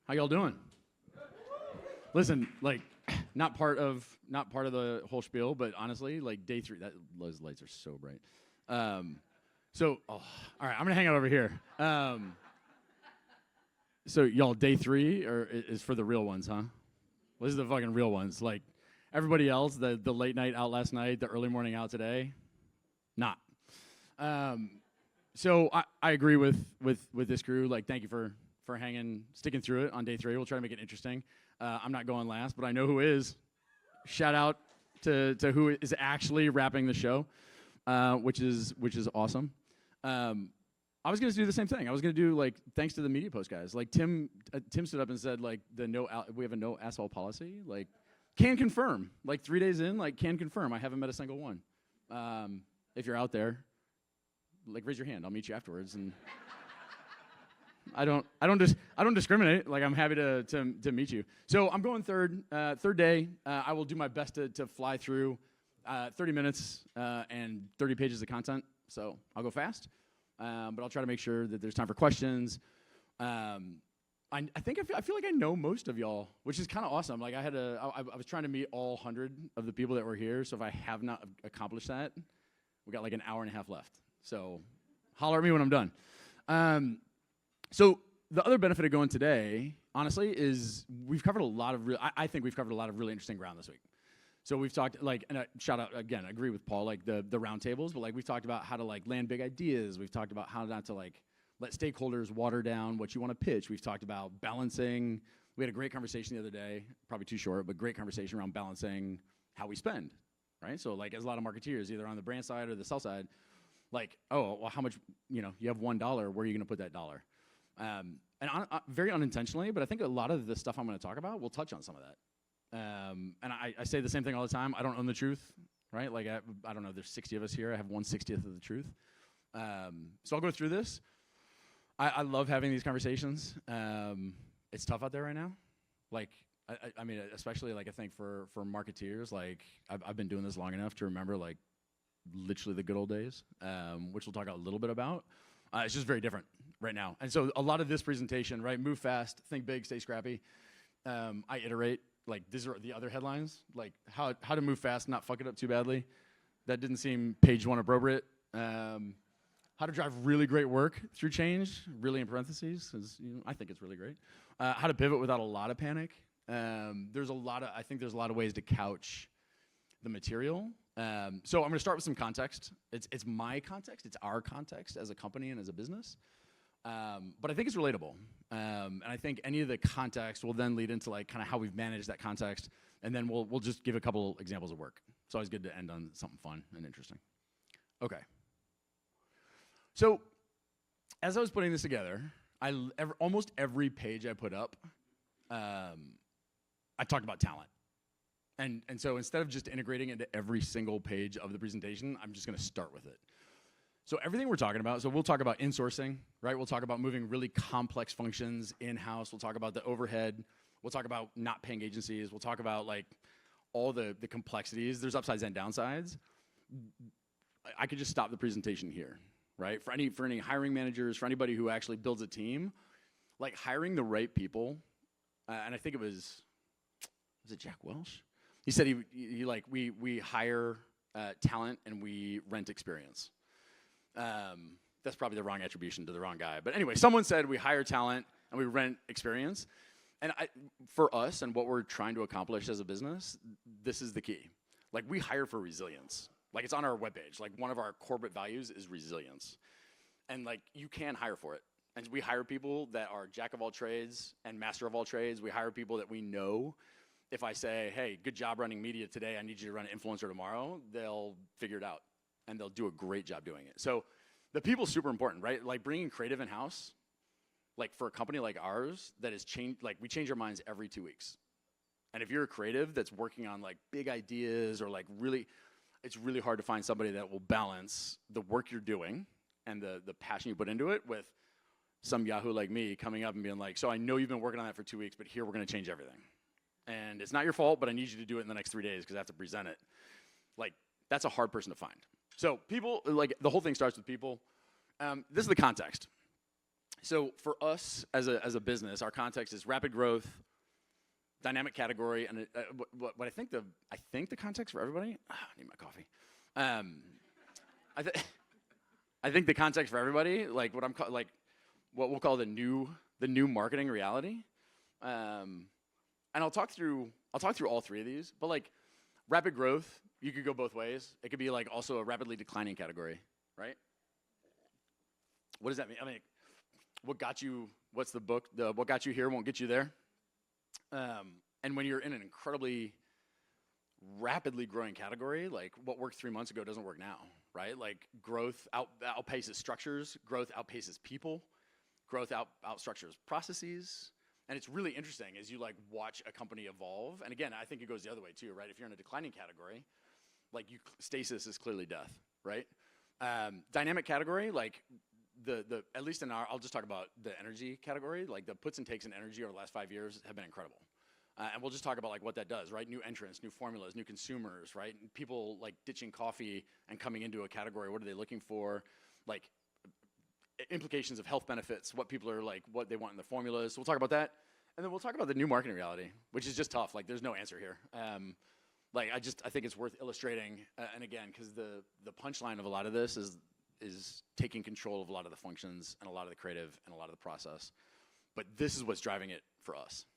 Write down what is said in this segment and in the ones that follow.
How y'all doing? Listen, like, not part of the whole spiel, but honestly, like day 3, those lights are so bright. All right, I'm gonna hang out over here. So y'all, day 3 is for the real ones, huh? Well, this is the fucking real ones. Like everybody else, the late night out last night, the early morning out today, not. So I agree with this crew. Like, thank you for sticking through it on day 3. We'll try to make it interesting. I'm not going last, but I know who is. Shout out to who is actually wrapping the show, which is awesome. I was gonna do the same thing. I was gonna do like thanks to the media post guys. Like Tim stood up and said like we have a no asshole policy. Like can confirm. Like 3 days in, like can confirm. I haven't met a single one. If you're out there, like raise your hand. I'll meet you afterwards. And I don't discriminate. Like I'm happy to meet you. So I'm going third day. I will do my best to fly through 30 minutes and 30 pages of content. So I'll go fast, but I'll try to make sure that there's time for questions. I feel like I know most of y'all, which is kind of awesome. Like I was trying to meet all 100 of the people that were here. So if I have not accomplished that, we got like an hour and a half left. So holler at me when I'm done. So the other benefit of going today, honestly, is we've covered a lot of I think we've covered a lot of really interesting ground this week. So we've talked like, and shout out again, I agree with Paul, like the round tables, but like we've talked about how to like land big ideas. We've talked about how not to like let stakeholders water down what you want to pitch. We've talked about balancing. We had a great conversation the other day, probably too short, but great conversation around balancing how we spend, right? So like as a lot of marketeers, either on the brand side or the sell side, like, oh, well, how much, you have $1, where are you gonna put that dollar? Very unintentionally, but I think a lot of the stuff I'm going to talk about will touch on some of that. And I say the same thing all the time. I don't own the truth, right? Like, I don't know, there's 60 of us here. I have 1/60th of the truth. So I'll go through this. I love having these conversations. It's tough out there right now. Like, I mean, especially, like, I think for marketeers, like, I've been doing this long enough to remember, like, literally the good old days, which we'll talk a little bit about. It's just very different right now. And so a lot of this presentation, right, move fast, think big, stay scrappy. I iterate, like these are the other headlines, like how to move fast, not fuck it up too badly. That didn't seem page 1 appropriate. How to drive really great work through change, really in parentheses, because I think it's really great. How to pivot without a lot of panic. I think there's a lot of ways to couch the material. So I'm going to start with some context. It's my context. It's our context as a company and as a business. But I think it's relatable. And I think any of the context will then lead into like kind of how we've managed that context. And then we'll just give a couple examples of work. It's always good to end on something fun and interesting. Okay. So as I was putting this together, almost every page I put up, I talked about talent. And so instead of just integrating into every single page of the presentation, I'm just going to start with it. So everything we're talking about, so we'll talk about insourcing, right? We'll talk about moving really complex functions in-house. We'll talk about the overhead. We'll talk about not paying agencies. We'll talk about like all the complexities. There's upsides and downsides. I could just stop the presentation here, right? For any hiring managers, for anybody who actually builds a team, like hiring the right people, and I think was it Jack Welch? He said we hire talent and we rent experience. That's probably the wrong attribution to the wrong guy. But anyway, someone said we hire talent and we rent experience. And for us and what we're trying to accomplish as a business, this is the key. Like we hire for resilience. Like it's on our webpage. Like one of our corporate values is resilience. And like you can hire for it. And we hire people that are jack of all trades and master of all trades. We hire people that we know. If I say, hey, good job running media today, I need you to run an influencer tomorrow, they'll figure it out. And they'll do a great job doing it. So the people's super important, right? Like bringing creative in-house, like for a company like ours that is like we change our minds every 2 weeks. And if you're a creative that's working on like big ideas or like really, it's really hard to find somebody that will balance the work you're doing and the passion you put into it with some Yahoo like me coming up and being like, so I know you've been working on that for 2 weeks, but here we're gonna change everything. And it's not your fault, but I need you to do it in the next 3 days because I have to present it. Like, that's a hard person to find. So people, like, the whole thing starts with people. This is the context. So for us as a business, our context is rapid growth, dynamic category, and what I think the context for everybody. I need my coffee. I think the context for everybody, like what we'll call the new marketing reality. And I'll talk through all three of these, but like rapid growth, you could go both ways. It could be like also a rapidly declining category, right? What does that mean? I mean, what got you here won't get you there. And when you're in an incredibly rapidly growing category, like what worked 3 months ago doesn't work now, right? Like growth outpaces structures, growth outpaces people, growth outstructures processes. And it's really interesting as you like watch a company evolve. And again, I think it goes the other way too, right? If you're in a declining category, like stasis is clearly death, right? Dynamic category, like the at least in I'll just talk about the energy category, like the puts and takes in energy over the last 5 years have been incredible. And we'll just talk about like what that does, right? New entrants, new formulas, new consumers, right? And people like ditching coffee and coming into a category. What are they looking for? Like implications of health benefits, what people are like, what they want in the formulas. So we'll talk about that. And then we'll talk about the new marketing reality, which is just tough. Like there's no answer here. I think it's worth illustrating. And again, because the punchline of a lot of this is taking control of a lot of the functions and a lot of the creative and a lot of the process. But this is what's driving it for us.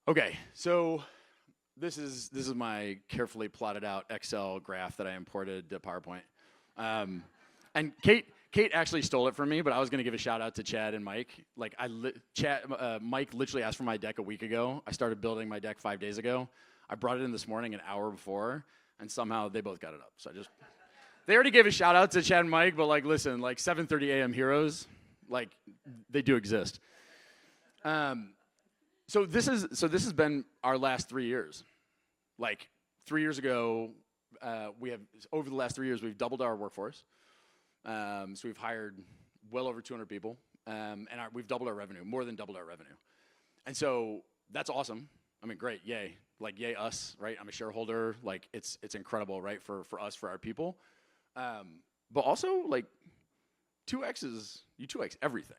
Okay, so this is my carefully plotted out Excel graph that I imported to PowerPoint. And Kate actually stole it from me, but I was going to give a shout out to Chad and Mike. Like Mike literally asked for my deck a week ago. I started building my deck 5 days ago. I brought it in this morning an hour before, and somehow they both got it up. So they already gave a shout out to Chad and Mike, but like listen, like 7:30 a.m. heroes, like they do exist. So this has been our last 3 years. Like 3 years ago, over the last 3 years we've doubled our workforce. So we've hired well over 200 people, and we've doubled our revenue, more than doubled our revenue. And so that's awesome. I mean, great, yay. Like, yay us, right? I'm a shareholder. Like, it's incredible, right, for us, for our people. But also, like, 2X you 2X everything,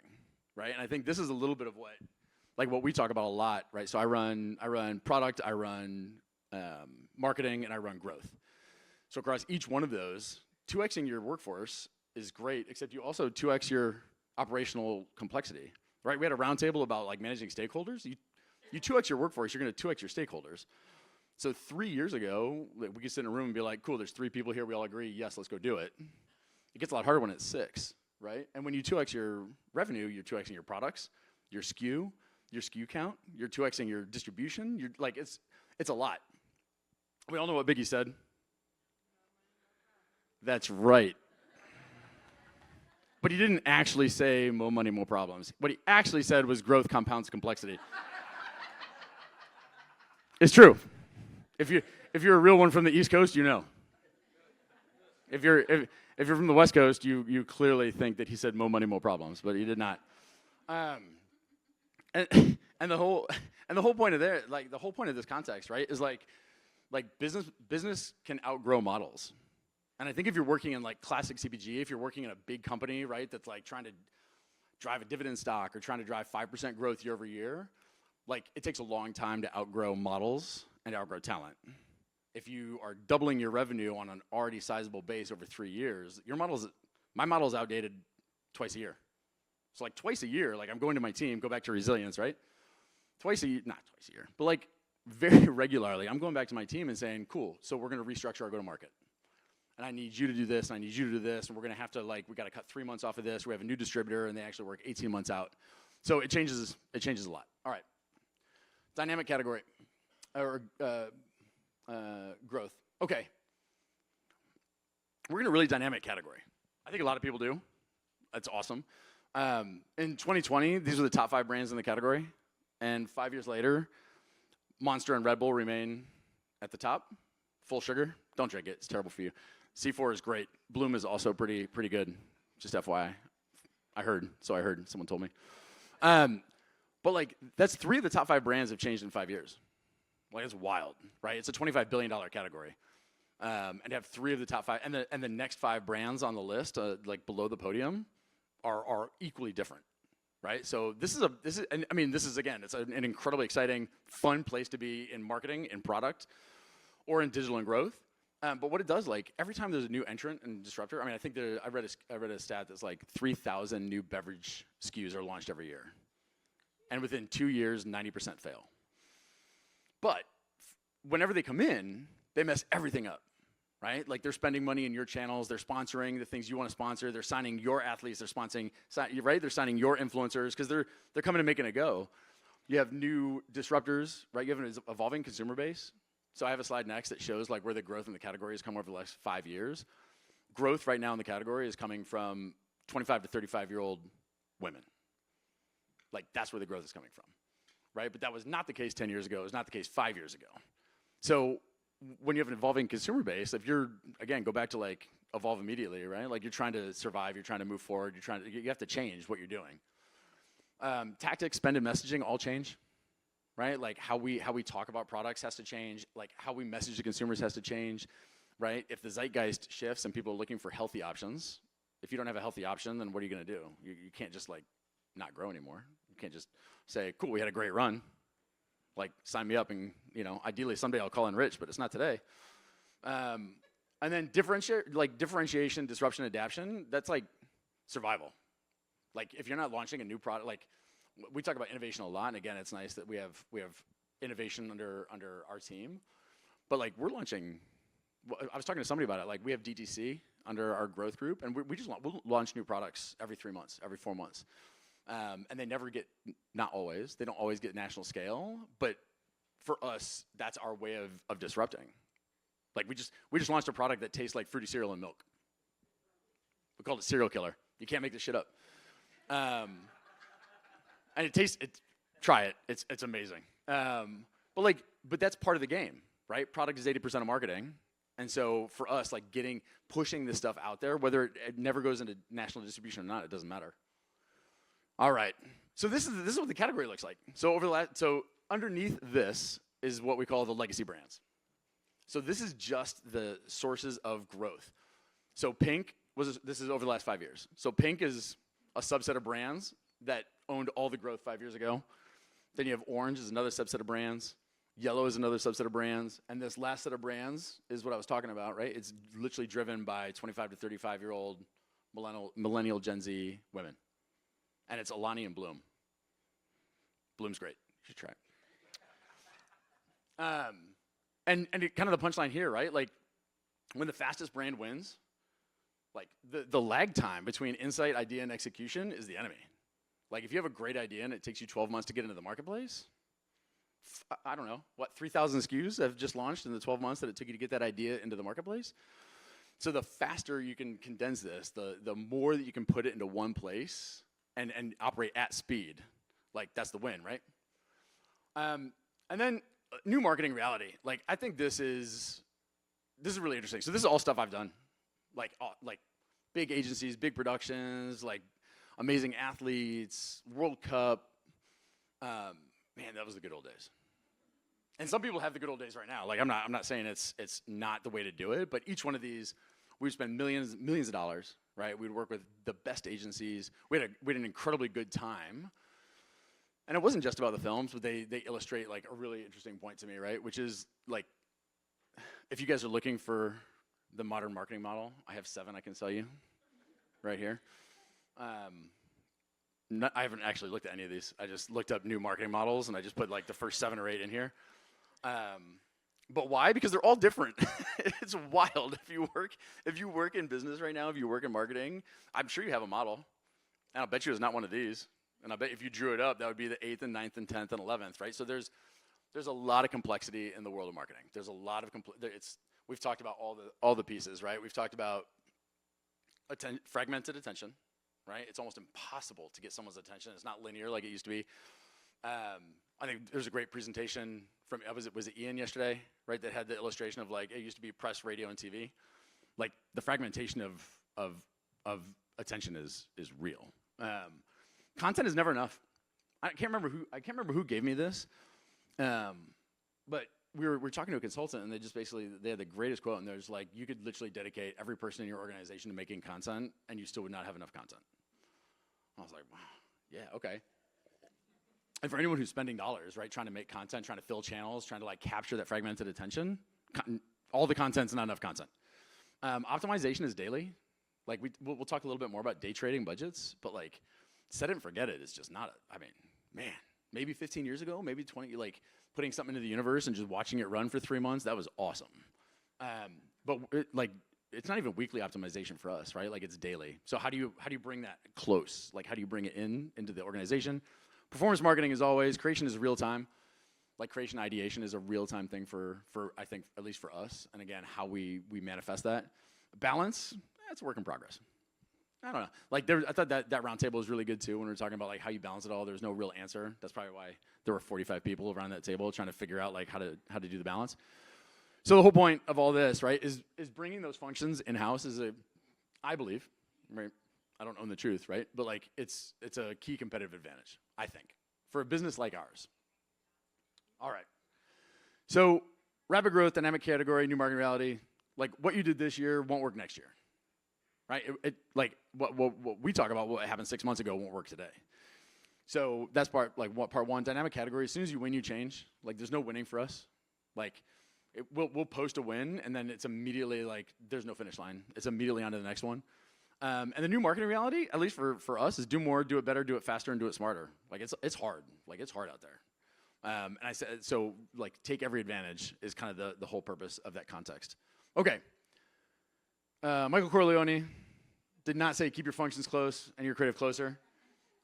right? And I think this is a little bit of what we talk about a lot, right? So I run product, I run marketing, and I run growth. So across each one of those, 2Xing your workforce is great, except you also 2X your operational complexity, right? We had a roundtable about like managing stakeholders. You 2X your workforce, you're going to 2X your stakeholders. So 3 years ago, we could sit in a room and be like, cool, there's 3 people here, we all agree, yes, let's go do it. It gets a lot harder when it's 6, right? And when you 2X your revenue, you're 2Xing your products, your SKU count, you're 2Xing your distribution. You're like, it's a lot. We all know what Biggie said. That's right. But he didn't actually say more money, more problems. What he actually said was growth compounds complexity. It's true. If you're a real one from the East Coast, you know. If you're from the West Coast, you clearly think that he said more money, more problems, but he did not. And the whole point of the whole point of this context, right, is like business can outgrow models. And I think if you're working in like classic CPG, if you're working in a big company, right, that's like trying to drive a dividend stock or trying to drive 5% growth year over year, like it takes a long time to outgrow models and outgrow talent. If you are doubling your revenue on an already sizable base over 3 years, my model's outdated twice a year. So like twice a year, like I'm going to my team, go back to resilience, right? Not twice a year, but like very regularly, I'm going back to my team and saying, cool, so we're gonna restructure our go-to-market. And I need you to do this, and I need you to do this, and we're gonna have to we gotta cut 3 months off of this. We have a new distributor, and they actually work 18 months out. So it changes a lot. All right, dynamic category, or growth. Okay, we're in a really dynamic category. I think a lot of people do. That's awesome. In 2020, these are the top 5 brands in the category, and 5 years later, Monster and Red Bull remain at the top. Full sugar, don't drink it, it's terrible for you. C4 is great. Bloom is also pretty good, just FYI. I heard, someone told me. But like, that's 3 of the top 5 brands have changed in 5 years. Like, it's wild, right? It's a $25 billion category. And to have 3 of the top 5, and the next 5 brands on the list, like below the podium, are equally different, right? So this is again, it's an incredibly exciting, fun place to be in marketing, in product, or in digital and growth. But what it does, like every time there's a new entrant and disruptor, I mean, I think I read a stat that's like 3,000 new beverage SKUs are launched every year, and within 2 years, 90% fail. But whenever they come in, they mess everything up, right? Like they're spending money in your channels, they're sponsoring the things you want to sponsor, they're signing your athletes, they're sponsoring, right? They're signing your influencers because they're coming and making it go. You have new disruptors, right? You have an evolving consumer base. So I have a slide next that shows like where the growth in the category has come over the last 5 years. Growth right now in the category is coming from 25 to 35-year-old women. Like that's where the growth is coming from, right? But that was not the case 10 years ago. It was not the case 5 years ago. So when you have an evolving consumer base, if you're, again, go back to like evolve immediately, right? Like you're trying to survive, you're trying to move forward, you have to change what you're doing. Tactics, spend, and messaging all change. Right? Like how we talk about products has to change. Like how we message the consumers has to change, right? If the zeitgeist shifts and people are looking for healthy options, if you don't have a healthy option, then what are you going to do? You can't just like not grow anymore. You can't just say, cool, we had a great run. Like sign me up and, ideally someday I'll call in rich, but it's not today. And then differentiation, disruption, adaptation, that's like survival. Like if you're not launching a new product, like we talk about innovation a lot, and again, it's nice that we have innovation under our team. But like we're launching, I was talking to somebody about it. Like we have DTC under our growth group, and we'll launch new products every 3 months, every 4 months, and they never get, not always, they don't always get national scale. But for us, that's our way of disrupting. Like we just launched a product that tastes like fruity cereal and milk. We called it Cereal Killer. You can't make this shit up. And try it. It's amazing. But that's part of the game, right? Product is 80% of marketing. And so for us, like pushing this stuff out there, whether it never goes into national distribution or not, it doesn't matter. All right. So this is what the category looks like. So underneath this is what we call the legacy brands. So this is just the sources of growth. So Pink this is over the last 5 years. So Pink is a subset of brands that owned all the growth 5 years ago. Then you have Orange is another subset of brands. Yellow is another subset of brands. And this last set of brands is what I was talking about, right? It's literally driven by 25 to 35-year-old millennial Gen Z women. And it's Alani and Bloom. Bloom's great. You should try it. And kind of the punchline here, right? Like when the fastest brand wins, like the lag time between insight, idea, and execution is the enemy. Like if you have a great idea and it takes you 12 months to get into the marketplace, I don't know, 3,000 SKUs have just launched in the 12 months that it took you to get that idea into the marketplace? So the faster you can condense this, the more that you can put it into one place and operate at speed, like that's the win, right? And then new marketing reality. Like I think this is really interesting. So this is all stuff I've done. Like big agencies, big productions, like amazing athletes, World Cup. Man, that was the good old days. And some people have the good old days right now. Like I'm not saying it's not the way to do it, but each one of these, we'd spend millions of dollars, right? We'd work with the best agencies. We had an incredibly good time. And it wasn't just about the films, but they illustrate like a really interesting point to me, right? Which is like, if you guys are looking for the modern marketing model, I have 7 I can sell you right here. I haven't actually looked at any of these. I just looked up new marketing models and I just put like the first 7 or 8 in here. But why? Because they're all different. It's wild. If you work in business right now, if you work in marketing, I'm sure you have a model. And I'll bet you it's not one of these. And I bet if you drew it up, that would be the 8th and 9th and 10th and 11th, right? So there's a lot of complexity in the world of marketing. There's a lot of we've talked about all the pieces, right? We've talked about fragmented attention, right? It's almost impossible to get someone's attention. It's not linear like it used to be. I think there's a great presentation from, was it Ian yesterday, right? That had the illustration of like, it used to be press, radio, and TV. Like the fragmentation of attention is real. Content is never enough. I can't remember who gave me this, but we were talking to a consultant, and they had the greatest quote, and there's like, you could literally dedicate every person in your organization to making content, and you still would not have enough content. I was like, wow, yeah, okay. And for anyone who's spending dollars, right, trying to make content, trying to fill channels, trying to like capture that fragmented attention, all the content's not enough content. Optimization is daily. Like we'll talk a little bit more about day trading budgets, but like set it and forget it is just not, I mean, man, maybe 15 years ago, maybe 20, like putting something into the universe and just watching it run for 3 months, that was awesome. But it's not even weekly optimization for us, right? Like it's daily. So how do you bring that close? Like how do you bring it into the organization? Performance marketing is always, creation is real time. Like creation ideation is a real time thing for I think, at least for us. And again, how we manifest that. Balance, it's a work in progress. I don't know. Like I thought that roundtable was really good too when we were talking about like how you balance it all. There's no real answer. That's probably why there were 45 people around that table trying to figure out like how to do the balance. So the whole point of all this, right, is bringing those functions in-house is I believe, right, I don't own the truth, right, but like it's a key competitive advantage, I think, for a business like ours. All right. So rapid growth, dynamic category, new market reality, like what you did this year won't work next year, right? Like what we talk about, what happened 6 months ago won't work today. So that's part one, dynamic category. As soon as you win, you change. Like there's no winning for us. Like we'll post a win, and then it's immediately like there's no finish line. It's immediately on to the next one. And the new marketing reality, at least for us, is do more, do it better, do it faster, and do it smarter. Like it's hard. Like it's hard out there. And I said so. Like take every advantage is kind of the whole purpose of that context. Okay. Michael Corleone did not say keep your functions close and your creative closer.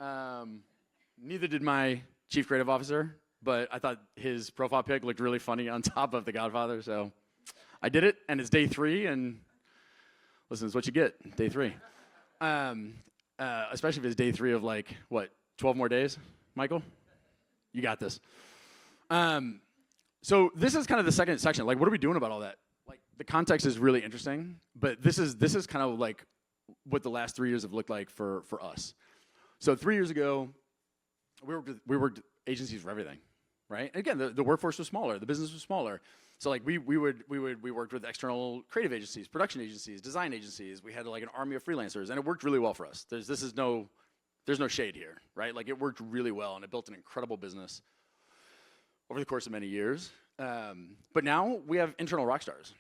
Neither did my chief creative officer. But I thought his profile pic looked really funny on top of The Godfather, so I did it, and it's day 3, and listen, it's what you get, day 3. Especially if it's day 3 of like, 12 more days, Michael? You got this. So this is kind of the second section. Like, what are we doing about all that? Like, the context is really interesting, but this is kind of like what the last 3 years have looked like for us. So 3 years ago, we worked agencies for everything, right? And again, the workforce was smaller, the business was smaller. So like we worked with external creative agencies, production agencies, design agencies. We had like an army of freelancers, and it worked really well for us. There's no shade here, right? Like it worked really well, and it built an incredible business over the course of many years. But now we have internal rock stars.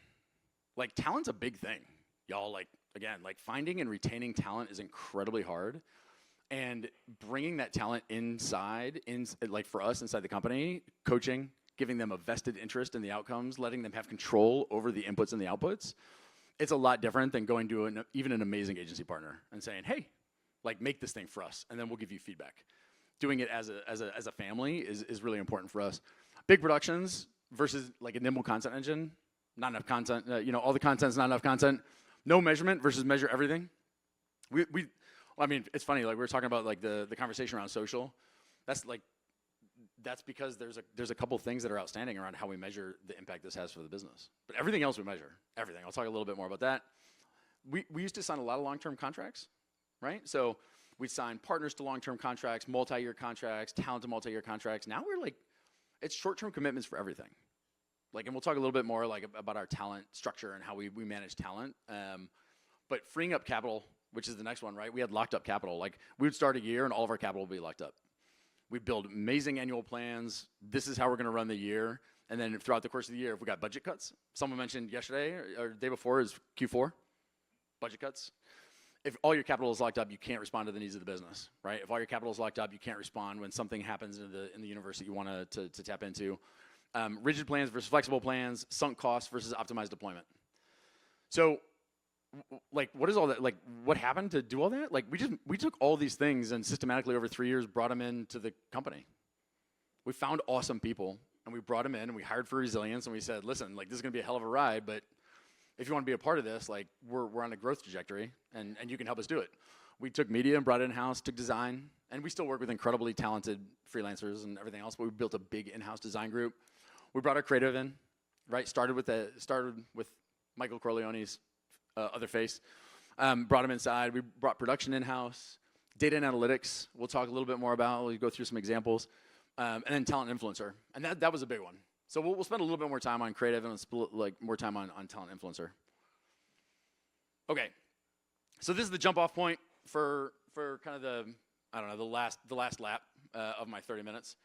Like talent's a big thing, y'all. Like again, like finding and retaining talent is incredibly hard. And bringing that talent inside, like for us inside the company, coaching, giving them a vested interest in the outcomes, letting them have control over the inputs and the outputs, it's a lot different than going to even an amazing agency partner and saying, hey, like make this thing for us, and then we'll give you feedback. Doing it as a family is really important for us. Big productions versus like a nimble content engine, not enough content, all the content's not enough content. No measurement versus measure everything. I mean, it's funny, like we were talking about like the conversation around social. That's because there's a couple things that are outstanding around how we measure the impact this has for the business. But everything else we measure, everything. I'll talk a little bit more about that. We used to sign a lot of long-term contracts, right? So we'd sign partners to long-term contracts, multi-year contracts, talent to multi-year contracts. Now we're like, it's short-term commitments for everything. Like, and we'll talk a little bit more like about our talent structure and how we manage talent. But freeing up capital, which is the next one, right? We had locked up capital. Like we would start a year and all of our capital would be locked up. We'd build amazing annual plans. This is how we're gonna run the year. And then throughout the course of the year, if we got budget cuts, someone mentioned yesterday or the day before is Q4, budget cuts. If all your capital is locked up, you can't respond to the needs of the business, right? If all your capital is locked up, you can't respond when something happens in the universe that you want to tap into. Rigid plans versus flexible plans, sunk costs versus optimized deployment. So, like, what is all that? Like, what happened to do all that? Like, we took all these things and systematically over 3 years brought them into the company. We found awesome people and we brought them in and we hired for resilience and we said, listen, like, this is gonna be a hell of a ride, but if you want to be a part of this, like, we're on a growth trajectory and you can help us do it. We took media and brought it in-house, took design, and we still work with incredibly talented freelancers and everything else, but we built a big in-house design group. We brought our creative in, right? Started with Michael Corleone's other face, brought him inside. We brought production in-house, data and analytics. We'll talk a little bit more about. We'll go through some examples, and then talent influencer, and that was a big one. So we'll spend a little bit more time on creative and more time on talent influencer. Okay, so this is the jump-off point for kind of I don't know, the last lap of my 30 minutes.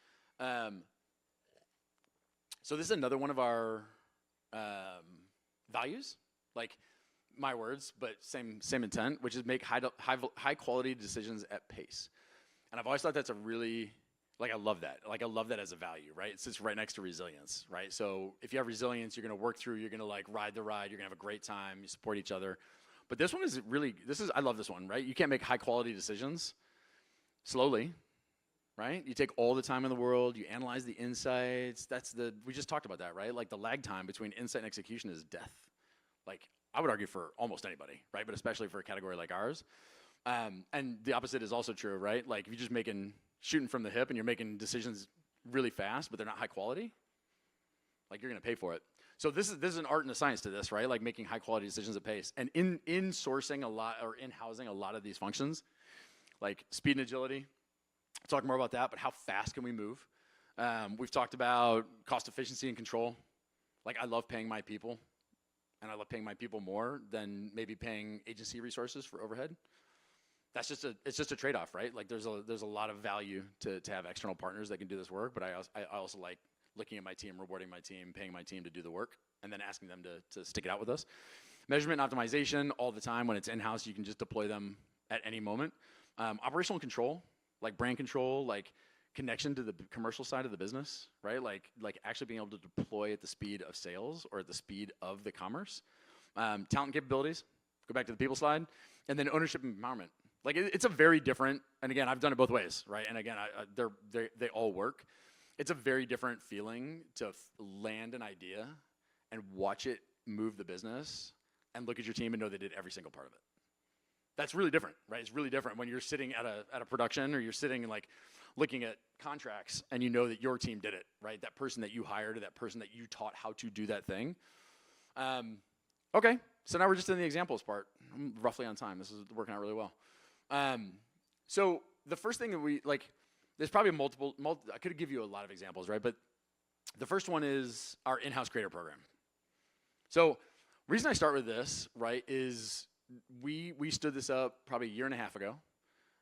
So this is another one of our values, like my words, but same intent, which is make high quality decisions at pace. And I've always thought that's a really, like, I love that. Like, I love that as a value, right? It sits right next to resilience, right? So if you have resilience, you're going to work through, you're going to like ride the ride, you're going to have a great time, you support each other. But this one is really, I love this one, right? You can't make high quality decisions slowly, right? You take all the time in the world, you analyze the insights. We just talked about that, right? Like the lag time between insight and execution is death. Like, I would argue for almost anybody, right? But especially for a category like ours. And the opposite is also true, right? Like, if you're just shooting from the hip and you're making decisions really fast, but they're not high quality, like, you're gonna pay for it. So this is an art and a science to this, right? Like making high quality decisions at pace. And in sourcing a lot, or in housing a lot of these functions, like speed and agility, I'll talk more about that, but how fast can we move? We've talked about cost efficiency and control. Like, I love paying my people, and I love paying my people more than maybe paying agency resources for overhead. It's just a trade-off, right? Like, there's a lot of value to have external partners that can do this work, but I also like looking at my team, rewarding my team, paying my team to do the work, and then asking them to stick it out with us. Measurement and optimization all the time. When it's in-house, you can just deploy them at any moment. Operational control, like brand control, like connection to the commercial side of the business, right? Like actually being able to deploy at the speed of sales or at the speed of the commerce. Talent and capabilities, go back to the people slide. And then ownership and empowerment. Like, it's a very different, and again, I've done it both ways, right? And again, they all work. It's a very different feeling to land an idea and watch it move the business and look at your team and know they did every single part of it. That's really different, right? It's really different when you're sitting at a production, or you're sitting and like looking at contracts and you know that your team did it, right? That person that you hired, or that person that you taught how to do that thing. Okay, so now we're just in the examples part. I'm roughly on time. This is working out really well. So the first thing that we, like, there's probably multiple, I could give you a lot of examples, right? But the first one is our in-house creator program. So the reason I start with this, right, is we stood this up probably a year and a half ago.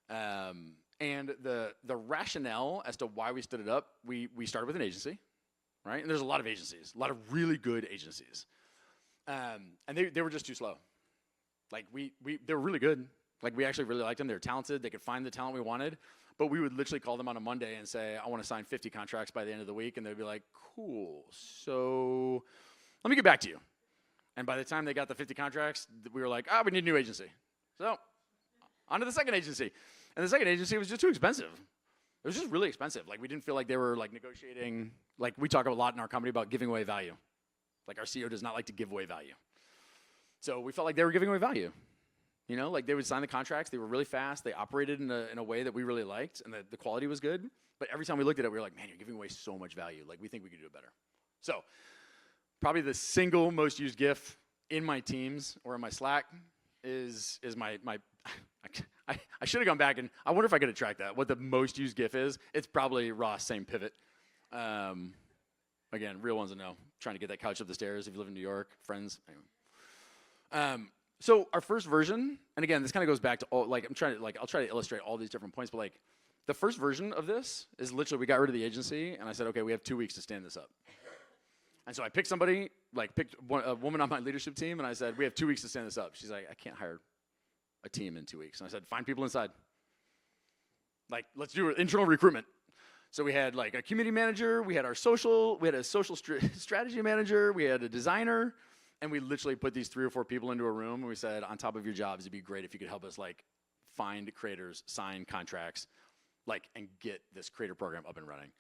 And the rationale as to why we stood it up, we started with an agency, right? And there's a lot of agencies, a lot of really good agencies. And they were just too slow. Like, they were really good. Like, we actually really liked them. They were talented. They could find the talent we wanted. But we would literally call them on a Monday and say, I want to sign 50 contracts by the end of the week. And they'd be like, cool. So let me get back to you. And by the time they got the 50 contracts, we were like, we need a new agency. So on to the second agency. And the second agency was just too expensive. It was just really expensive. Like, we didn't feel like they were, like, negotiating. Like, we talk a lot in our company about giving away value. Like, our CEO does not like to give away value. So we felt like they were giving away value. You know, like, they would sign the contracts. They were really fast. They operated in a way that we really liked, and the quality was good. But every time we looked at it, we were like, man, you're giving away so much value. Like, we think we could do it better. So probably the single most used GIF in my Teams or in my Slack is my I should have gone back, and I wonder if I could have tracked that, what the most used GIF is. It's probably Ross, same pivot. Again, real ones to know. Trying to get that couch up the stairs if you live in New York, friends. Anyway. So our first version, and again, this kind of goes back to all, like, I'll try to illustrate all these different points, but like, the first version of this is literally, we got rid of the agency, and I said, okay, we have 2 weeks to stand this up. And so I picked somebody, like, a woman on my leadership team, and I said, we have 2 weeks to stand this up. She's like, I can't hire a team in 2 weeks. And I said, find people inside. Like, let's do internal recruitment. So we had, like, a community manager, we had a social strategy manager, we had a designer, and we literally put these 3 or 4 people into a room, and we said, on top of your jobs, it'd be great if you could help us, like, find creators, sign contracts, like, and get this creator program up and running.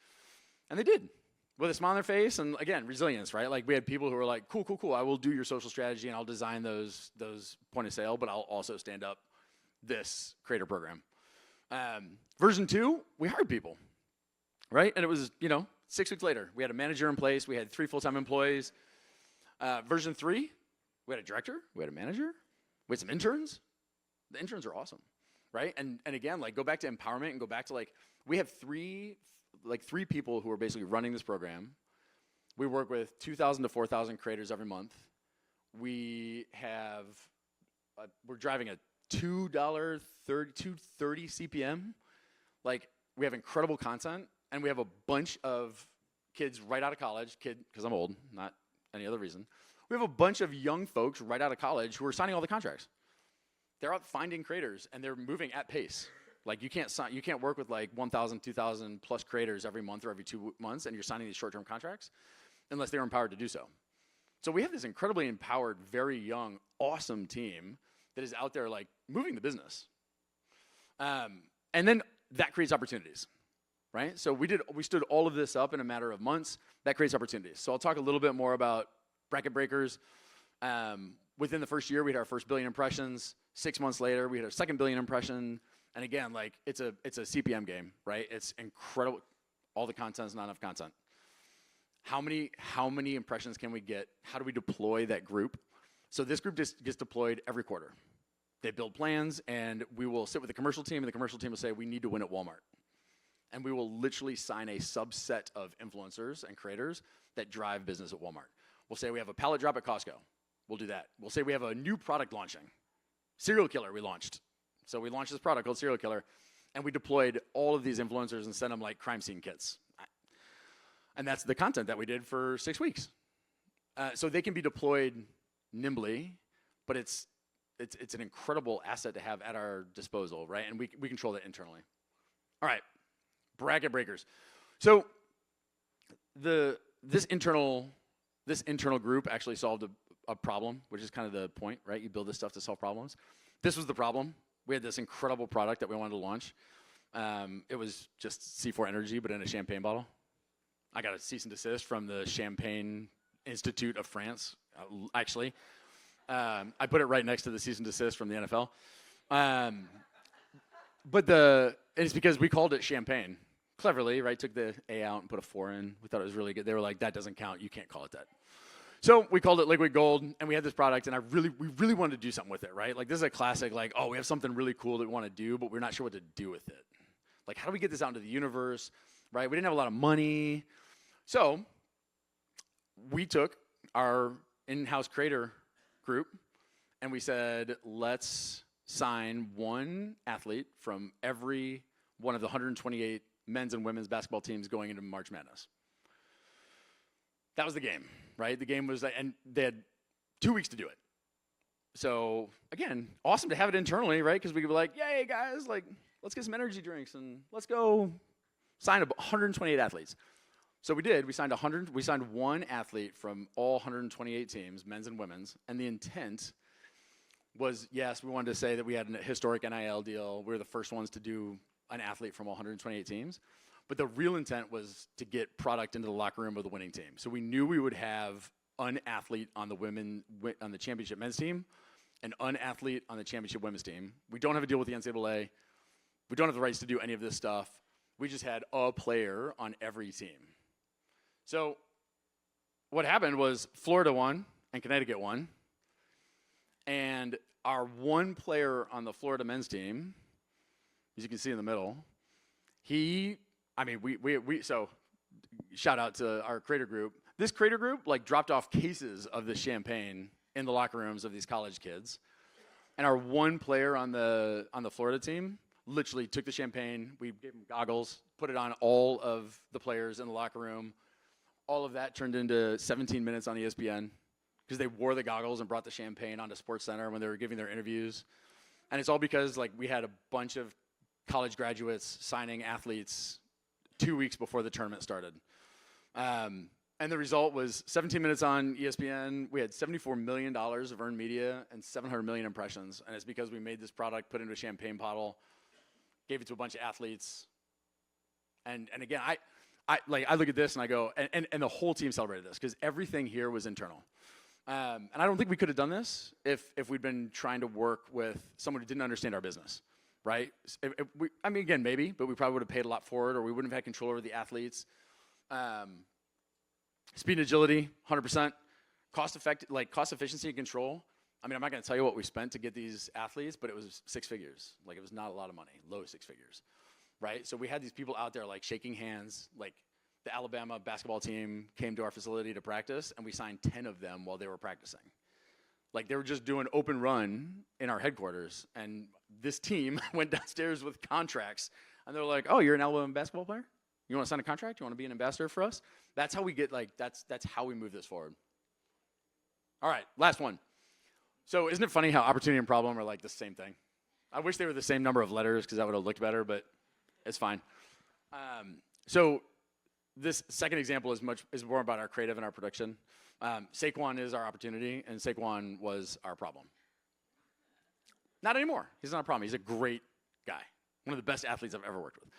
And they did, with a smile on their face, and again, resilience, right? Like, we had people who were like, cool, I will do your social strategy, and I'll design those point of sale, but I'll also stand up this creator program. Version 2, we hired people, right? And it was, 6 weeks later, we had a manager in place, we had 3 full-time employees. Version 3, we had a director, we had a manager, we had some interns. The interns are awesome, right? And again, like, go back to empowerment and go back to, like, we have 3 people who are basically running this program. We work with 2,000 to 4,000 creators every month. We're driving a $2.30 CPM Like, we have incredible content, and we have a bunch of kids right out of college, because I'm old, not any other reason. We have a bunch of young folks right out of college who are signing all the contracts. They're out finding creators, and they're moving at pace. Like, you can't work with like 1,000, 2,000 plus creators every month or every 2 months, and you're signing these short-term contracts unless they're empowered to do so. So we have this incredibly empowered, very young, awesome team that is out there like moving the business. And then that creates opportunities, right? So we stood all of this up in a matter of months. That creates opportunities. So I'll talk a little bit more about bracket breakers. Within the first year, we had our first 1 billion impressions. 6 months later, we had our second 1 billion impression. And again, like, it's a CPM game, right? It's incredible. All the content's not enough content. How many impressions can we get? How do we deploy that group? So this group just gets deployed every quarter. They build plans, and we will sit with the commercial team, and the commercial team will say, we need to win at Walmart. And we will literally sign a subset of influencers and creators that drive business at Walmart. We'll say we have a pallet drop at Costco. We'll do that. We'll say we have a new product launching. Serial Killer we launched. So we launched this product called Serial Killer, and we deployed all of these influencers and sent them like crime scene kits. And that's the content that we did for 6 weeks. So they can be deployed nimbly, but it's an incredible asset to have at our disposal, right? And we control that internally. All right, bracket breakers. So this internal group actually solved a problem, which is kind of the point, right? You build this stuff to solve problems. This was the problem. We had this incredible product that we wanted to launch. It was just C4 Energy, but in a champagne bottle. I got a cease and desist from the Champagne Institute of France, actually. I put it right next to the cease and desist from the NFL. But it's because we called it champagne. Cleverly, right? Took the A out and put a 4 in. We thought it was really good. They were like, that doesn't count. You can't call it that. So we called it Liquid Gold, and we had this product, and we really wanted to do something with it, right? Like, this is a classic, like, oh, we have something really cool that we want to do, but we're not sure what to do with it. Like, how do we get this out into the universe, right? We didn't have a lot of money. So we took our in-house creator group, and we said, let's sign one athlete from every one of the 128 men's and women's basketball teams going into March Madness. That was the game, right? The game was, and they had 2 weeks to do it. So again, awesome to have it internally, right? Because we could be like, yay, guys, like, let's get some energy drinks and let's go sign 128 athletes. So we did. We signed 100. We signed one athlete from all 128 teams, men's and women's. And the intent was, yes, we wanted to say that we had a historic NIL deal. We were the first ones to do an athlete from all 128 teams. But the real intent was to get product into the locker room of the winning team. So we knew we would have an athlete on the championship men's team, an athlete on the championship women's team. We don't have a deal with the NCAA. We don't have the rights to do any of this stuff. We just had a player on every team. So what happened was Florida won and Connecticut won. And our one player on the Florida men's team, as you can see in the middle, so shout out to our creator group. This creator group like dropped off cases of the champagne in the locker rooms of these college kids. And our one player on the Florida team literally took the champagne, we gave him goggles, put it on all of the players in the locker room. All of that turned into 17 minutes on ESPN because they wore the goggles and brought the champagne onto SportsCenter when they were giving their interviews. And it's all because like we had a bunch of college graduates signing athletes 2 weeks before the tournament started. And the result was 17 minutes on ESPN. We had $74 million of earned media and 700 million impressions. And it's because we made this product, put it into a champagne bottle, gave it to a bunch of athletes. And again, I look at this and I go, and the whole team celebrated this because everything here was internal. And I don't think we could have done this if we'd been trying to work with someone who didn't understand our business, right? Again, maybe, but we probably would have paid a lot for it, or we wouldn't have had control over the athletes. Speed and agility, 100%. Cost efficiency and control. I mean, I'm not going to tell you what we spent to get these athletes, but it was 6 figures. Like, it was not a lot of money, low 6 figures, right? So we had these people out there, like, shaking hands. Like, the Alabama basketball team came to our facility to practice, and we signed 10 of them while they were practicing. Like, they were just doing open run in our headquarters, and this team went downstairs with contracts And they're like, oh, you're an Alabama basketball player? You want to sign a contract? You want to be an ambassador for us? That's how we get, like, that's how we move this forward. All right, last one. So isn't it funny how opportunity and problem are like the same thing? I wish they were the same number of letters because that would have looked better, but it's fine. So this second example is more about our creative and our production. Saquon is our opportunity, and Saquon was our problem. Not anymore. He's not a problem. He's a great guy. One of the best athletes I've ever worked with.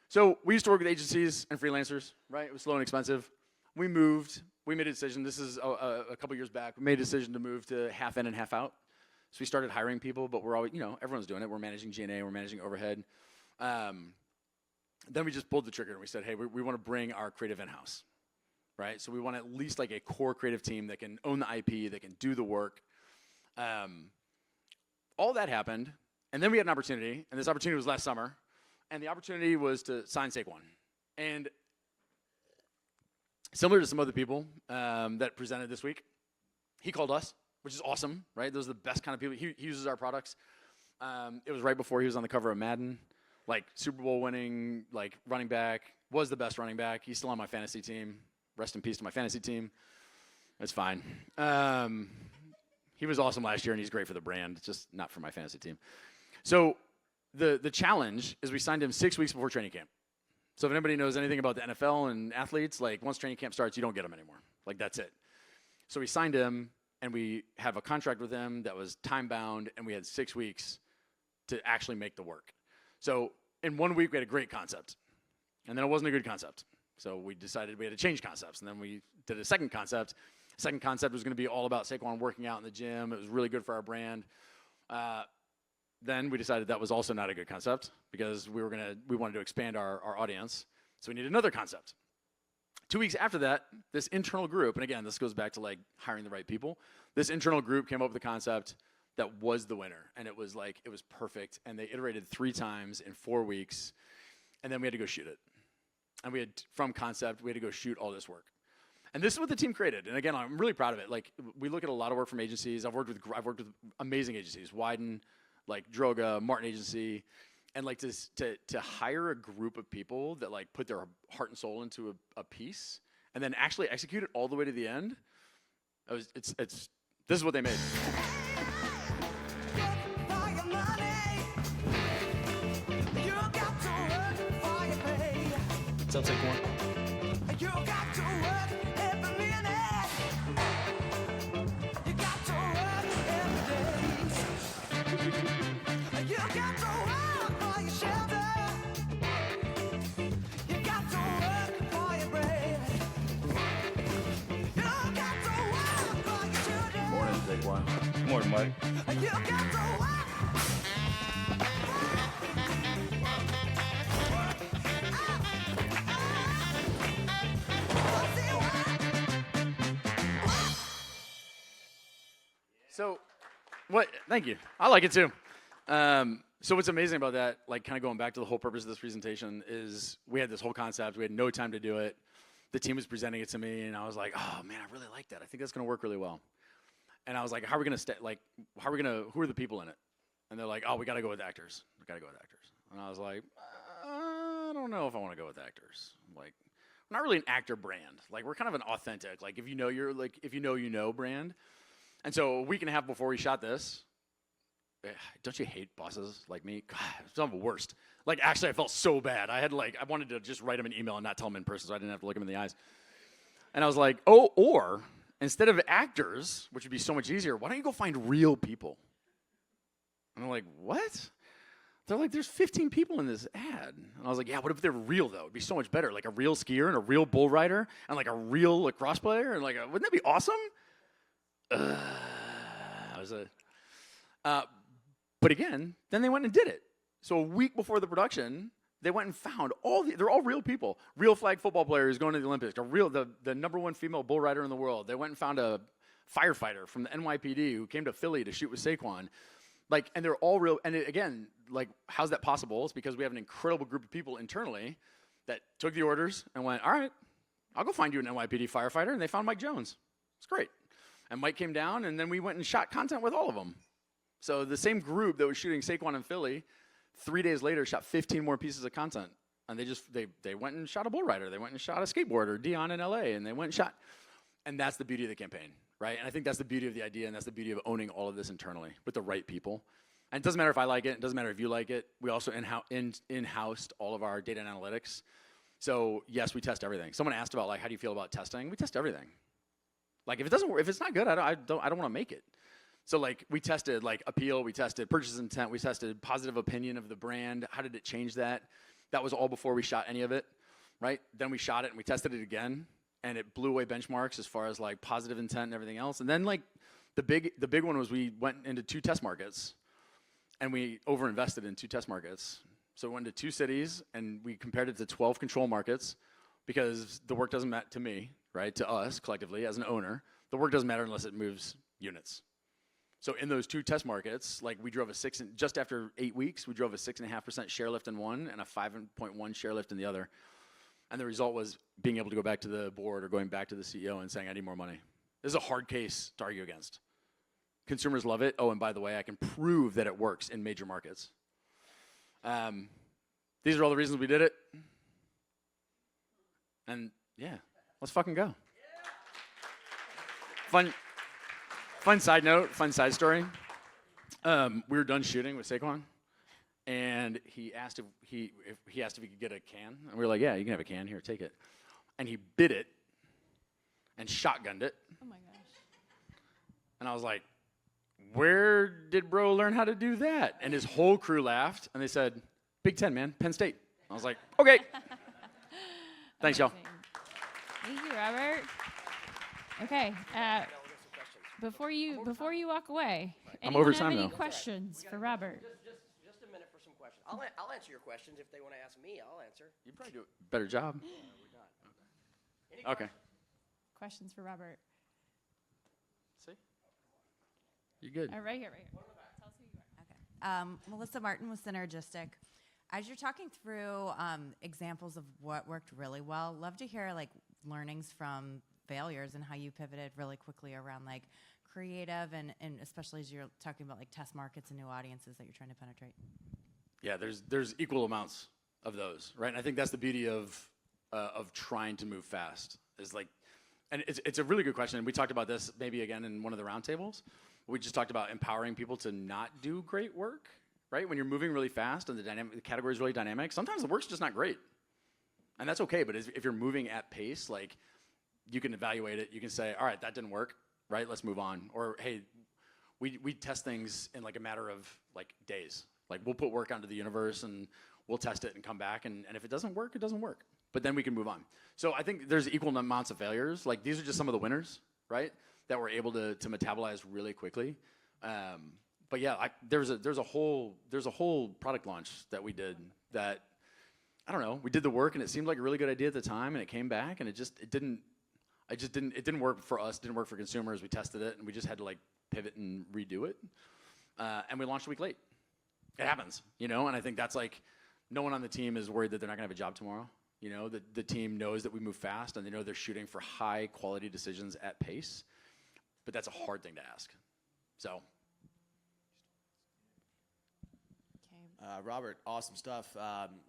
So we used to work with agencies and freelancers, right? It was slow and expensive. We moved. We made a decision. This is a couple years back. We made a decision to move to half in and half out. So we started hiring people, but we're always, everyone's doing it. We're managing G&A. We're managing overhead. Then we just pulled the trigger and we said, hey, we want to bring our creative in-house, right? So we want at least like a core creative team that can own the IP, that can do the work. All that happened, and then we had an opportunity, and this opportunity was last summer, and the opportunity was to sign Saquon. And similar to some other people that presented this week, he called us, which is awesome, right? Those are the best kind of people. He uses our products. It was right before he was on the cover of Madden, like Super Bowl winning, like running back, was the best running back. He's still on my fantasy team. Rest in peace to my fantasy team. It's fine. He was awesome last year, and he's great for the brand, just not for my fantasy team. So the challenge is we signed him 6 weeks before training camp. So if anybody knows anything about the NFL and athletes, like once training camp starts, you don't get them anymore. Like that's it. So we signed him, and we have a contract with him that was time-bound, and we had 6 weeks to actually make the work. So in 1 week, we had a great concept, and then it wasn't a good concept. So we decided we had to change concepts, and then we did a second concept. Second concept was going to be all about Saquon working out in the gym. It was really good for our brand. Then we decided that was also not a good concept because we wanted to expand our audience. So we needed another concept. 2 weeks after that, this internal group, and again, this goes back to like hiring the right people. This internal group came up with a concept that was the winner, and it was perfect. And they iterated 3 times in 4 weeks, and then we had to go shoot it. And from concept, we had to go shoot all this work. And this is what the team created. And again, I'm really proud of it. Like, we look at a lot of work from agencies. I've worked with amazing agencies, Wyden, like Droga, Martin Agency, and like to hire a group of people that like put their heart and soul into a piece and then actually execute it all the way to the end. This is what they made. Sounds like one. You got to work every minute. You got to work every day. You got to work for your shelter. You got to work for your bread. You got to work for your children. Morning, Saquon. Morning, Mike. You got to work. So, thank you. I like it too. So what's amazing about that, like kind of going back to the whole purpose of this presentation, is we had this whole concept. We had no time to do it. The team was presenting it to me, and I was like, oh man, I really like that. I think that's going to work really well. And I was like, who are the people in it? And they're like, oh, we got to go with actors. We got to go with actors. And I was like, I don't know if I want to go with actors. Like, we're not really an actor brand. Like, we're kind of an authentic, like if you know brand. And so a week and a half before we shot this, don't you hate bosses like me? God, it's the worst. Like, actually, I felt so bad. I wanted to just write him an email and not tell him in person so I didn't have to look him in the eyes. And I was like, or instead of actors, which would be so much easier, why don't you go find real people? And I'm like, what? They're like, there's 15 people in this ad. And I was like, yeah, what if they're real, though? It'd be so much better. Like a real skier and a real bull rider and like a real lacrosse player. And like, wouldn't that be awesome? But again, then they went and did it. So a week before the production, they went and found they're all real people. Real flag football players going to the Olympics. The number one female bull rider in the world. They went and found a firefighter from the NYPD who came to Philly to shoot with Saquon. Like, and they're all real. And again, like, how's that possible? It's because we have an incredible group of people internally that took the orders and went, all right, I'll go find you an NYPD firefighter. And they found Mike Jones. It's great. And Mike came down, and then we went and shot content with all of them. So the same group that was shooting Saquon in Philly 3 days later, shot 15 more pieces of content. And they went and shot a bull rider. They went and shot a skateboarder, Dion in LA, and they went and shot. And that's the beauty of the campaign, right? And I think that's the beauty of the idea, and that's the beauty of owning all of this internally with the right people. And it doesn't matter if I like it. It doesn't matter if you like it. We also in-housed all of our data and analytics. So yes, we test everything. Someone asked about like, how do you feel about testing? We test everything. Like if it doesn't work, if it's not good, I don't want to make it. So like we tested like appeal, we tested purchase intent, we tested positive opinion of the brand. How did it change that? That was all before we shot any of it, right? Then we shot it and we tested it again, and it blew away benchmarks as far as like positive intent and everything else. And then like the big one was we went into 2 test markets, and we overinvested in 2 test markets. So we went to 2 cities, and we compared it to 12 control markets, because the work doesn't matter to me, right? To us collectively as an owner, the work doesn't matter unless it moves units. So in those 2 test markets, like we drove just after 8 weeks, we drove a 6.5% share lift in one and a 5.1 share lift in the other. And the result was being able to go back to the board or going back to the CEO and saying, I need more money. This is a hard case to argue against. Consumers love it. Oh, and by the way, I can prove that it works in major markets. These are all the reasons we did it. And yeah, let's fucking go. Fun side note, fun side story. We were done shooting with Saquon, and he asked if he could get a can, and we were like, yeah, you can have a can, here, take it. And he bit it and shotgunned it. Oh my gosh. And I was like, where did bro learn how to do that? And his whole crew laughed, and they said, Big Ten, man, Penn State. I was like, okay. Thanks, y'all. Thank you, Robert. Okay. Before you walk away, I'm over anyone time have any though. questions for Robert? Just a minute for some questions. I'll answer your questions. If they want to ask me, I'll answer. You probably do a better job. We're done. Okay. Questions for Robert? See? You're good. Right here. Tell us who you are. Okay. Melissa Martin with Synergistic. As you're talking through examples of what worked really well, love to hear like learnings from failures and how you pivoted really quickly around like creative and especially as you're talking about like test markets and new audiences that you're trying to penetrate. Yeah, there's equal amounts of those, right? And I think that's the beauty of trying to move fast. Is like, and it's a really good question. And we talked about this maybe again in one of the roundtables. We just talked about empowering people to not do great work, right? When you're moving really fast and the category is really dynamic, sometimes the work's just not great, and that's okay. But if you're moving at pace, like you can evaluate it. You can say, all right, that didn't work, right? Let's move on. Or hey, we test things in like a matter of like days. Like we'll put work onto the universe and we'll test it and come back. And if it doesn't work, it doesn't work. But then we can move on. So I think there's equal amounts of failures. Like these are just some of the winners, right? That were able to metabolize really quickly. But yeah, there's a whole product launch that we did that, I don't know, we did the work and it seemed like a really good idea at the time and it came back and it didn't work for us, didn't work for consumers. We tested it and we just had to like pivot and redo it. And we launched a week late. It happens, you know, and I think that's like, no one on the team is worried that they're not gonna have a job tomorrow. You know, the team knows that we move fast and they know they're shooting for high quality decisions at pace, but that's a hard thing to ask, so. Robert, awesome stuff.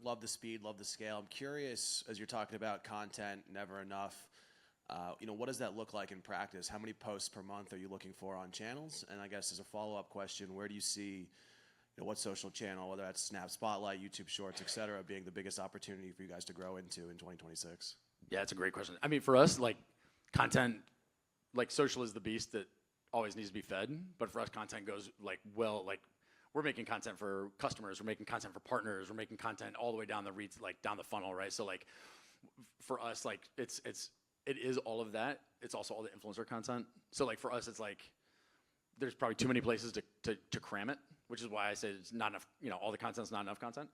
Love the speed, love the scale. I'm curious, as you're talking about content, never enough, what does that look like in practice? How many posts per month are you looking for on channels? And I guess as a follow-up question, where do you see, what social channel, whether that's Snap Spotlight, YouTube Shorts, et cetera, being the biggest opportunity for you guys to grow into in 2026? Yeah, it's a great question. I mean, for us, like content, like social is the beast that always needs to be fed. But for us, content goes like, we're making content for customers, we're making content for partners, we're making content all the way down down the funnel, right? So like, for us, like it is all of that. It's also all the influencer content. So like for us, it's like there's probably too many places to cram it, which is why I say it's not enough. All the content's not enough content.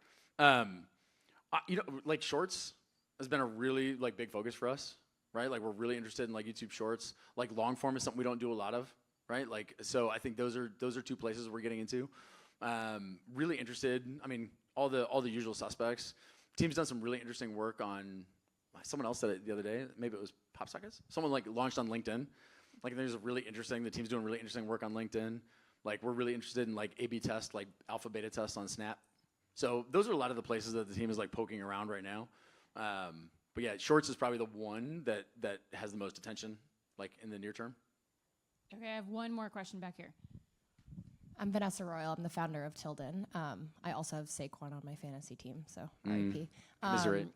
Like shorts has been a really like big focus for us, right? Like we're really interested in like YouTube Shorts. Like long form is something we don't do a lot of, right? Like so I think those are two places we're getting into. Really interested. I mean, all the usual suspects. Team's done some really interesting work on. Someone else said it the other day. Maybe it was Pop Sockets. Someone like launched on LinkedIn. Like there's a really interesting. The team's doing really interesting work on LinkedIn. Like we're really interested in like A/B test, like alpha beta tests on Snap. So those are a lot of the places that the team is like poking around right now. But yeah, shorts is probably the one that has the most attention, like in the near term. Okay, I have one more question back here. I'm Vanessa Royal. I'm the founder of Tilden. I also have Saquon on my fantasy team, so RIP. Commiserate.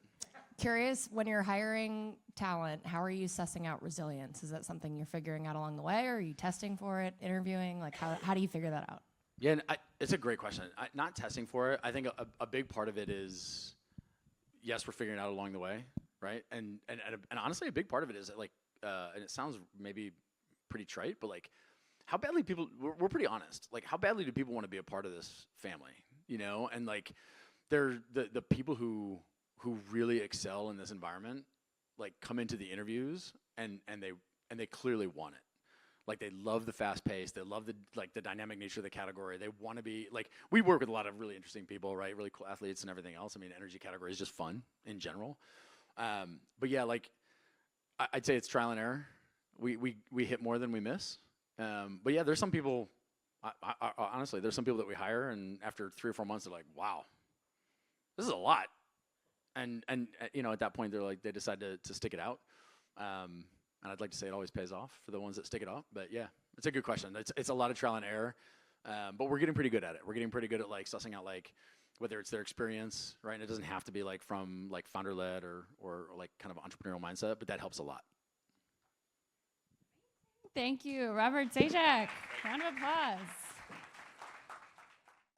Curious, when you're hiring talent, how are you sussing out resilience? Is that something you're figuring out along the way, or are you testing for it, interviewing? Like, how do you figure that out? Yeah, and it's a great question. Not testing for it. I think a big part of it is, yes, we're figuring it out along the way, right? And honestly, a big part of it is like, and it sounds maybe pretty trite, but like, how badly people, we're pretty honest. Like, how badly do people want to be a part of this family, you know? And like, they're the people who really excel in this environment, like come into the interviews and they clearly want it. Like they love the fast pace, they love the dynamic nature of the category. They want to be like, we work with a lot of really interesting people, right? Really cool athletes and everything else. I mean, energy category is just fun in general. But yeah, like I'd say it's trial and error. We hit more than we miss. But yeah, there's some people, honestly, there's some people that we hire and after 3 or 4 months, they're like, wow, this is a lot. And you know, at that point, they're like, they decide to stick it out. And I'd like to say it always pays off for the ones that stick it out. But yeah, it's a good question. It's a lot of trial and error, but we're getting pretty good at it. We're getting pretty good at like sussing out like whether it's their experience, right? And it doesn't have to be like from like founder-led or like kind of entrepreneurial mindset, but that helps a lot. Thank you, Robert Zajac. Round of applause.